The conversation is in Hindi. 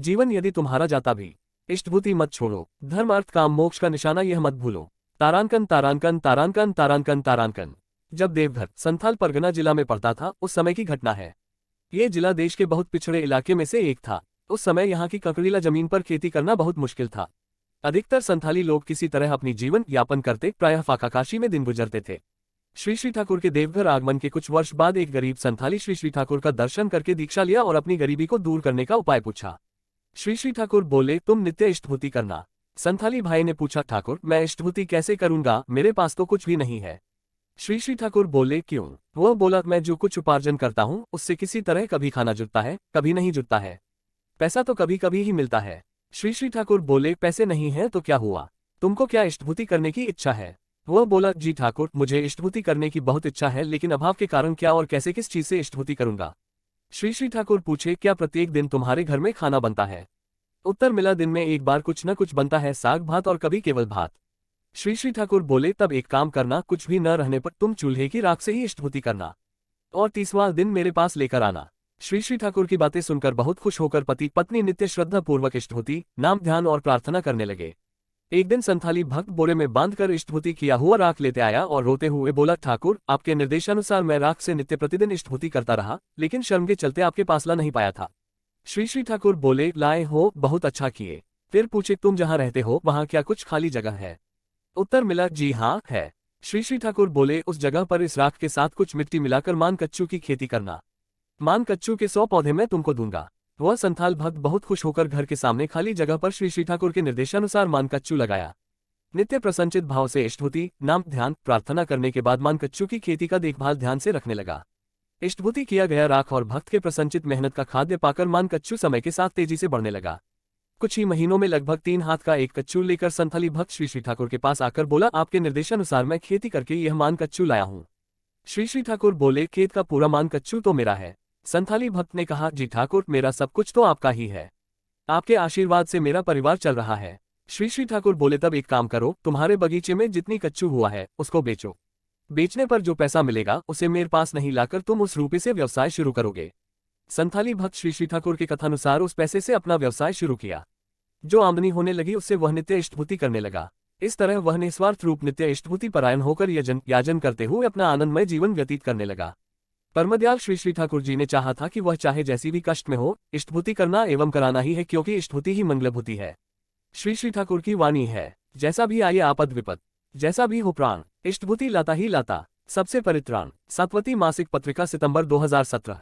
जीवन यदि तुम्हारा जाता भी, इष्टभूति मत छोड़ो। धर्म अर्थ काम मोक्ष का निशाना यह मत भूलो। तारांकन तारांकन तारांकन तारांकन तारांकन। जब देवघर संथाल परगना जिला में पड़ता था उस समय की घटना है। ये जिला देश के बहुत पिछड़े इलाके में से एक था। उस समय यहाँ की ककड़ीला जमीन पर खेती करना बहुत मुश्किल था। अधिकतर संथाली लोग किसी तरह अपनी जीवन यापन करते, प्रायः फाकाकाशी में दिन गुजरते थे। श्री ठाकुर के देवघर आगमन के कुछ वर्ष बाद एक गरीब संथाली श्री ठाकुर का दर्शन करके दीक्षा लिया और अपनी गरीबी को दूर करने का उपाय पूछा। श्री ठाकुर बोले, तुम नित्य इष्टभूति करना। संथाली भाई ने पूछा, ठाकुर मैं इष्टभूति कैसे करूंगा, मेरे पास तो कुछ भी नहीं है। श्री ठाकुर बोले, क्यों? वह बोला, मैं जो कुछ उपार्जन करता हूँ उससे किसी तरह कभी खाना जुटता है, कभी नहीं जुटता है। पैसा तो कभी कभी ही मिलता है। श्री ठाकुर बोले, पैसे नहीं है तो क्या हुआ, तुमको क्या इष्टभूति करने की इच्छा है? वह बोला, जी ठाकुर मुझे इष्टभूति करने की बहुत इच्छा है, लेकिन अभाव के कारण क्या और कैसे किस चीज से इष्टभूति करूंगा। श्री ठाकुर पूछे, क्या प्रत्येक दिन तुम्हारे घर में खाना बनता है? उत्तर मिला, दिन में एक बार कुछ न कुछ बनता है, साग भात और कभी केवल भात। श्री ठाकुर बोले, तब एक काम करना, कुछ भी न रहने पर तुम चूल्हे की राख से ही इष्टभूति करना और 30वां दिन मेरे पास लेकर आना। श्री ठाकुर की बातें सुनकर बहुत खुश होकर पति पत्नी नित्य श्रद्धा पूर्वक इष्टभूति, नाम ध्यान और प्रार्थना करने लगे। एक दिन संथाली भक्त बोरे में बांधकर इष्टभूति किया हुआ राख लेते आया और रोते हुए बोला, ठाकुर आपके निर्देशानुसार मैं राख से नित्य प्रतिदिन इष्टभूति करता रहा, लेकिन शर्म के चलते आपके पास ला नहीं पाया था। श्री ठाकुर बोले, लाए हो, बहुत अच्छा किए। फिर पूछे, तुम जहाँ रहते हो वहाँ क्या कुछ खाली जगह है? उत्तर मिला, जी हाँ है। श्री ठाकुर बोले, उस जगह पर इस राख के साथ कुछ मिट्टी मिलाकर मान कच्चू की खेती करना। मान कच्चू के 100 पौधे मैं तुमको दूंगा। वह संथाल भक्त बहुत खुश होकर घर के सामने खाली जगह पर श्री ठाकुर के निर्देशानुसार मान कच्चू लगाया। नित्य प्रसन्नचित भाव से इष्टभूति, नाम ध्यान, प्रार्थना करने के बाद मान कच्चू की खेती का देखभाल ध्यान से रखने लगा। इष्टभूति किया गया राख और भक्त के प्रसन्नचित मेहनत का खाद्य पाकर मान कच्चू समय के साथ तेजी से बढ़ने लगा। कुछ ही महीनों में लगभग 3 हाथ का एक कच्चू लेकर संथाली भक्त श्री ठाकुर के पास आकर बोला, आपके निर्देशानुसार मैं खेती करके यह मान कच्चू लाया हूँ। श्री ठाकुर बोले, खेत का पूरा मान कच्चू तो मेरा है। संथाली भक्त ने कहा, जी ठाकुर मेरा सब कुछ तो आपका ही है, आपके आशीर्वाद से मेरा परिवार चल रहा है। श्री ठाकुर बोले, तब एक काम करो, तुम्हारे बगीचे में जितनी कच्चू हुआ है उसको बेचो। बेचने पर जो पैसा मिलेगा उसे मेरे पास नहीं लाकर तुम उस रुपये से व्यवसाय शुरू करोगे। संथाली भक्त श्री ठाकुर के कथानुसार उस पैसे से अपना व्यवसाय शुरू किया। जो आमदनी होने लगी उससे वह नित्य इष्टभूति करने लगा। इस तरह वह निस्वार्थ रूप नित्य इष्टभूति परायण होकर याजन करते हुए अपना आनंदमय जीवन व्यतीत करने लगा। परमदयाल श्री ठाकुर जी ने चाहा था कि वह चाहे जैसी भी कष्ट में हो, इष्टभूति करना एवं कराना ही है, क्योंकि इष्टभूति ही मंगलभूति है। श्री ठाकुर की वाणी है, जैसा भी आए आपद विपद, जैसा भी हो प्राण, इष्टभूति लाता ही लाता, सबसे परित्राण। सातवती मासिक पत्रिका, सितंबर 2017।